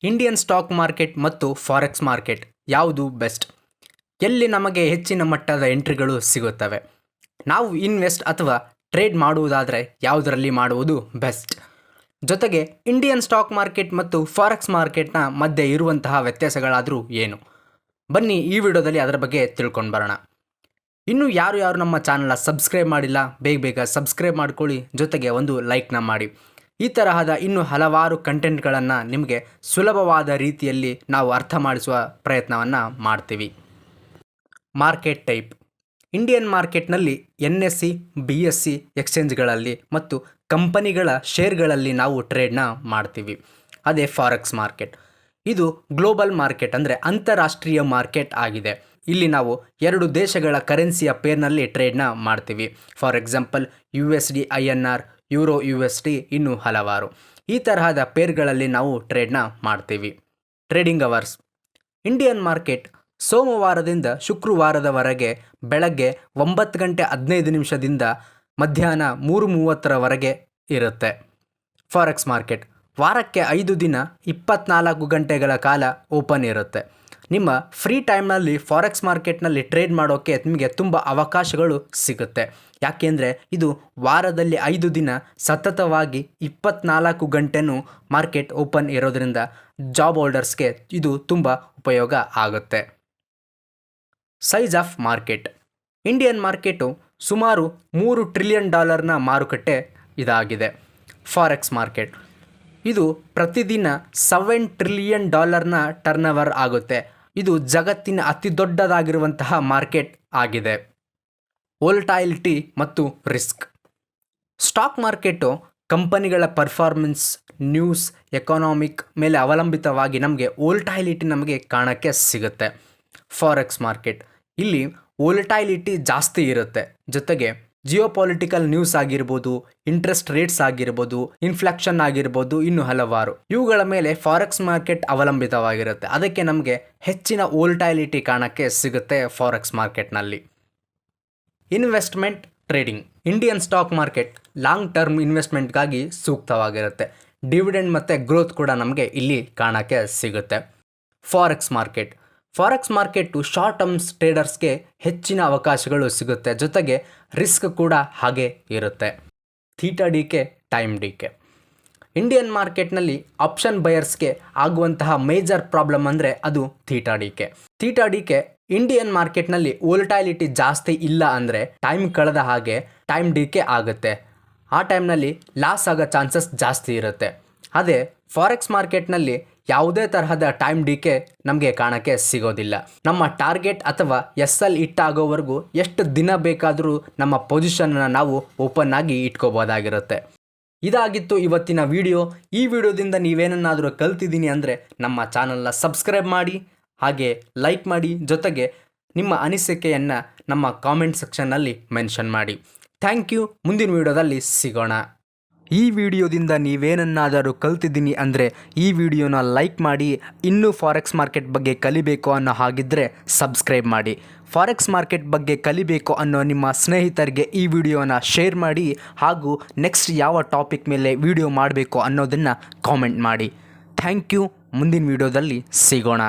Indian stock market ಮತ್ತು forex market ಯಾವುದು best? ಎಲ್ಲಿ ನಮಗೆ ಹೆಚ್ಚಿನ ಮಟ್ಟದ ಎಂಟ್ರಿಗಳು ಸಿಗುತ್ತವೆ? ನಾವು ಇನ್ವೆಸ್ಟ್ ಅಥವಾ ಟ್ರೇಡ್ ಮಾಡುವುದಾದರೆ ಯಾವುದರಲ್ಲಿ ಮಾಡುವುದು ಬೆಸ್ಟ್? ಜೊತೆಗೆ ಇಂಡಿಯನ್ ಸ್ಟಾಕ್ ಮಾರ್ಕೆಟ್ ಮತ್ತು ಫಾರೆಕ್ಸ್ ಮಾರ್ಕೆಟ್ನ ಮಧ್ಯೆ ಇರುವಂತಹ ವ್ಯತ್ಯಾಸಗಳಾದರೂ ಏನು? ಬನ್ನಿ ಈ ವಿಡಿಯೋದಲ್ಲಿ ಅದರ ಬಗ್ಗೆ ತಿಳ್ಕೊಂಡು ಬರೋಣ. ಇನ್ನೂ ಯಾರು ನಮ್ಮ ಚಾನಲ್ನ ಸಬ್ಸ್ಕ್ರೈಬ್ ಮಾಡಿಲ್ಲ, ಬೇಗ ಸಬ್ಸ್ಕ್ರೈಬ್ ಮಾಡ್ಕೊಳ್ಳಿ, ಜೊತೆಗೆ ಒಂದು ಲೈಕ್ನ ಮಾಡಿ. ಈ ತರಹದ ಇನ್ನೂ ಹಲವಾರು ಕಂಟೆಂಟ್ಗಳನ್ನು ನಿಮಗೆ ಸುಲಭವಾದ ರೀತಿಯಲ್ಲಿ ನಾವು ಅರ್ಥ ಮಾಡಿಸುವ ಪ್ರಯತ್ನವನ್ನು ಮಾಡ್ತೀವಿ. Market type. ಇಂಡಿಯನ್ ಮಾರ್ಕೆಟ್ನಲ್ಲಿ NSE, BSE ಎಕ್ಸ್ಚೇಂಜ್ಗಳಲ್ಲಿ ಮತ್ತು ಕಂಪನಿಗಳ ಶೇರ್ಗಳಲ್ಲಿ ನಾವು ಟ್ರೇಡ್ನ ಮಾಡ್ತೀವಿ. ಅದೇ ಫಾರೆಕ್ಸ್ ಮಾರ್ಕೆಟ್. ಇದು ಗ್ಲೋಬಲ್ ಮಾರ್ಕೆಟ್, ಅಂದರೆ ಅಂತಾರಾಷ್ಟ್ರೀಯ ಮಾರ್ಕೆಟ್ ಆಗಿದೆ. ಇಲ್ಲಿ ನಾವು ಎರಡು ದೇಶಗಳ ಕರೆನ್ಸಿಯ ಪೇರ್ನಲ್ಲಿ ಟ್ರೇಡ್ನ ಮಾಡ್ತೀವಿ. For example USD INR, euro USD, ಇನ್ನೂ ಹಲವಾರು. ಈ ತರಹದ ಪೇರ್ಗಳಲ್ಲಿ ನಾವು ಟ್ರೇಡ್ನ ಮಾಡ್ತೀವಿ. Trading hours. ಇಂಡಿಯನ್ ಮಾರ್ಕೆಟ್ ಸೋಮವಾರದಿಂದ ಶುಕ್ರವಾರದವರೆಗೆ ಬೆಳಗ್ಗೆ 9:15 ಮಧ್ಯಾಹ್ನ 3:30 ಇರುತ್ತೆ. ಫಾರೆಕ್ಸ್ ಮಾರ್ಕೆಟ್ ವಾರಕ್ಕೆ 5 ದಿನ 24 ಗಂಟೆಗಳ ಕಾಲ ಓಪನ್ ಇರುತ್ತೆ. ನಿಮ್ಮ ಫ್ರೀ ಟೈಮ್ನಲ್ಲಿ ಫಾರೆಕ್ಸ್ ಮಾರ್ಕೆಟ್ನಲ್ಲಿ ಟ್ರೇಡ್ ಮಾಡೋಕ್ಕೆ ನಿಮಗೆ ತುಂಬ ಅವಕಾಶಗಳು ಸಿಗುತ್ತೆ. ಯಾಕೆಂದರೆ ಇದು ವಾರದಲ್ಲಿ 5 ದಿನ ಸತತವಾಗಿ 24 ಗಂಟೆನೂ ಮಾರ್ಕೆಟ್ ಓಪನ್ ಇರೋದರಿಂದ ಜಾಬ್ ಹೋಲ್ಡರ್ಸ್ಗೆ ಇದು ತುಂಬ ಉಪಯೋಗ ಆಗುತ್ತೆ. Size of market. Indian market ಸುಮಾರು $3 ಟ್ರಿಲಿಯನ್ ಮಾರುಕಟ್ಟೆ ಇದಾಗಿದೆ. ಫಾರೆಕ್ಸ್ ಮಾರ್ಕೆಟ್ ಇದು ಪ್ರತಿದಿನ $7 ಟ್ರಿಲಿಯನ್ ಟರ್ನ್ ಓವರ್ ಆಗುತ್ತೆ. ಇದು ಜಗತ್ತಿನ ಅತಿ ದೊಡ್ಡದಾಗಿರುವಂತಹ ಮಾರ್ಕೆಟ್ ಆಗಿದೆ. ವೋಲ್ಟಾಯಿಲಿಟಿ ಮತ್ತು ರಿಸ್ಕ್. ಸ್ಟಾಕ್ ಮಾರ್ಕೆಟು ಕಂಪನಿಗಳ ಪರ್ಫಾರ್ಮೆನ್ಸ್, ನ್ಯೂಸ್, ಎಕಾನಾಮಿಕ್ ಮೇಲೆ ಅವಲಂಬಿತವಾಗಿ ನಮಗೆ ವೋಲ್ಟಾಯಿಲಿಟಿ ನಮಗೆ ಕಾಣೋಕ್ಕೆ ಸಿಗುತ್ತೆ. ಫಾರೆಕ್ಸ್ ಮಾರ್ಕೆಟ್ ಇಲ್ಲಿ ವೋಲ್ಟಾಯಿಲಿಟಿ ಜಾಸ್ತಿ ಇರುತ್ತೆ. ಜೊತೆಗೆ ಜಿಯೋಪೊಲಿಟಿಕಲ್ ನ್ಯೂಸ್ ಆಗಿರ್ಬೋದು, ಇಂಟ್ರೆಸ್ಟ್ ರೇಟ್ಸ್ ಆಗಿರ್ಬೋದು, ಇನ್ಫ್ಲೇಷನ್ ಆಗಿರ್ಬೋದು, ಇನ್ನೂ ಹಲವಾರು ಇವುಗಳ ಮೇಲೆ ಫಾರೆಕ್ಸ್ ಮಾರ್ಕೆಟ್ ಅವಲಂಬಿತವಾಗಿರುತ್ತೆ. ಅದಕ್ಕೆ ನಮಗೆ ಹೆಚ್ಚಿನ ವೋಲ್ಟಾಯಿಲಿಟಿ ಕಾಣೋಕ್ಕೆ ಸಿಗುತ್ತೆ ಫಾರೆಕ್ಸ್ ಮಾರ್ಕೆಟ್ನಲ್ಲಿ. Investment trading. Indian stock market long term ಇನ್ವೆಸ್ಟ್ಮೆಂಟ್ಗಾಗಿ ಸೂಕ್ತವಾಗಿರುತ್ತೆ. ಡಿವಿಡೆಂಡ್ ಮತ್ತು ಗ್ರೋತ್ ಕೂಡ ನಮಗೆ ಇಲ್ಲಿ ಕಾಣೋಕ್ಕೆ ಸಿಗುತ್ತೆ. ಫಾರೆಕ್ಸ್ ಮಾರ್ಕೆಟ್ ಶಾರ್ಟ್ ಟರ್ಮ್ಸ್ ಟ್ರೇಡರ್ಸ್ಗೆ ಹೆಚ್ಚಿನ ಅವಕಾಶಗಳು ಸಿಗುತ್ತೆ. ಜೊತೆಗೆ ರಿಸ್ಕ್ ಕೂಡ ಹಾಗೆ ಇರುತ್ತೆ. Theta time decay. ಇಂಡಿಯನ್ ಮಾರ್ಕೆಟ್ನಲ್ಲಿ ಆಪ್ಷನ್ ಬಯರ್ಸ್ಗೆ ಆಗುವಂತಹ ಮೇಜರ್ ಪ್ರಾಬ್ಲಮ್ ಅಂದರೆ ಅದು ಥೀಟಾ ಡಿಕೆ. ಇಂಡಿಯನ್ ಮಾರ್ಕೆಟ್ನಲ್ಲಿ ವೋಲ್ಟಾಯಿಲಿಟಿ ಜಾಸ್ತಿ ಇಲ್ಲ ಅಂದರೆ ಟೈಮ್ ಕಳೆದ ಹಾಗೆ ಟೈಮ್ ಡಿಕೆ ಆಗುತ್ತೆ. ಆ ಟೈಮ್ನಲ್ಲಿ ಲಾಸ್ ಆಗೋ ಚಾನ್ಸಸ್ ಜಾಸ್ತಿ ಇರುತ್ತೆ. ಅದೇ ಫಾರೆಕ್ಸ್ ಮಾರ್ಕೆಟ್ನಲ್ಲಿ ಯಾವುದೇ ತರಹದ ಟೈಮ್ ಡಿಕೆ ನಮಗೆ ಕಾಣೋಕ್ಕೆ ಸಿಗೋದಿಲ್ಲ. ನಮ್ಮ ಟಾರ್ಗೆಟ್ ಅಥವಾ SL ಆಗೋವರೆಗೂ ಎಷ್ಟು ದಿನ ಬೇಕಾದರೂ ನಮ್ಮ ಪೊಸಿಷನ್ನ ನಾವು ಓಪನ್ ಆಗಿ ಇಟ್ಕೋಬೋದಾಗಿರುತ್ತೆ. ಇದಾಗಿತ್ತು ಇವತ್ತಿನ ವಿಡಿಯೋ. ಈ ವಿಡಿಯೋದಿಂದ ನೀವೇನನ್ನಾದರೂ ಕಲ್ತಿದ್ದೀನಿ ಅಂದರೆ ನಮ್ಮ ಚಾನಲ್ನ ಸಬ್ಸ್ಕ್ರೈಬ್ ಮಾಡಿ, ಹಾಗೆ ಲೈಕ್ ಮಾಡಿ, ಜೊತೆಗೆ ನಿಮ್ಮ ಅನಿಸಿಕೆಯನ್ನು ನಮ್ಮ ಕಾಮೆಂಟ್ ಸೆಕ್ಷನ್ನಲ್ಲಿ ಮೆನ್ಷನ್ ಮಾಡಿ. Thank you. ಮುಂದಿನ ವಿಡಿಯೋದಲ್ಲಿ ಸಿಗೋಣ. ಈ ವಿಡಿಯೋದಿಂದ ನೀವೇನನ್ನಾದರೂ ಕಲ್ತಿದ್ದೀನಿ ಅಂದರೆ ಈ ವಿಡಿಯೋನ ಲೈಕ್ ಮಾಡಿ. ಇನ್ನೂ ಫಾರೆಕ್ಸ್ ಮಾರ್ಕೆಟ್ ಬಗ್ಗೆ ಕಲಿಬೇಕು ಅನ್ನೋ ಹಾಗಿದ್ದರೆ ಸಬ್ಸ್ಕ್ರೈಬ್ ಮಾಡಿ. ಫಾರೆಕ್ಸ್ ಮಾರ್ಕೆಟ್ ಬಗ್ಗೆ ಕಲಿಬೇಕು ಅನ್ನೋ ನಿಮ್ಮ ಸ್ನೇಹಿತರಿಗೆ ಈ ವಿಡಿಯೋನ ಶೇರ್ ಮಾಡಿ. ಹಾಗೂ ನೆಕ್ಸ್ಟ್ ಯಾವ ಟಾಪಿಕ್ ಮೇಲೆ ವಿಡಿಯೋ ಮಾಡಬೇಕು ಅನ್ನೋದನ್ನು ಕಾಮೆಂಟ್ ಮಾಡಿ. Thank you. ಮುಂದಿನ ವಿಡಿಯೋದಲ್ಲಿ ಸಿಗೋಣ.